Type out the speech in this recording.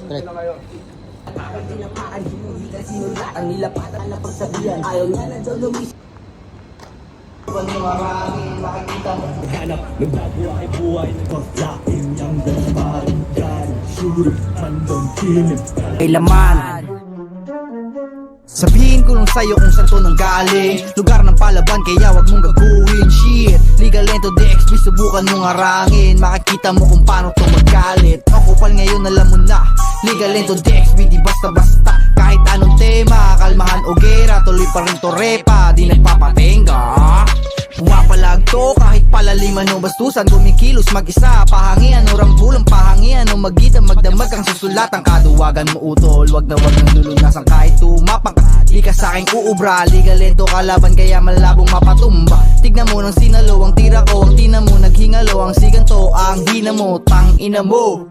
Correct. Hanap ng buhay ng paglaing niyang dalaman. Surip, handong kinim May laman. Sabihin ko lang sa'yo kung saan to nanggaling. Lugar ng palaban kaya wag mong gagawin shit. Legal Lento DXB subukan mong harangin. Makikita mo kung paano to magkalit. Ako pal ngayon alam mo na. Legal Lento DXB di basta-basta. Kahit anong tema, kalmahan o gera, tuloy pa rin to repa, di nagpapatenga. Pumapalag to kahit palaliman o bastusan. Gumikilos mag-isa, pahangian o rambulang pahangian o magita magdamag ang susulatan. Kaduwagan mo utol, wag na wag nang lulunasan kahit tumapang ka. Di ka sa'king uubra, Legal Lento kalaban kaya malabong mapatumba. Tignan mo ng sinalo, ang tira ko, ang tina mo naghingalo. Ang siganto, ang hina mo, tang ina mo.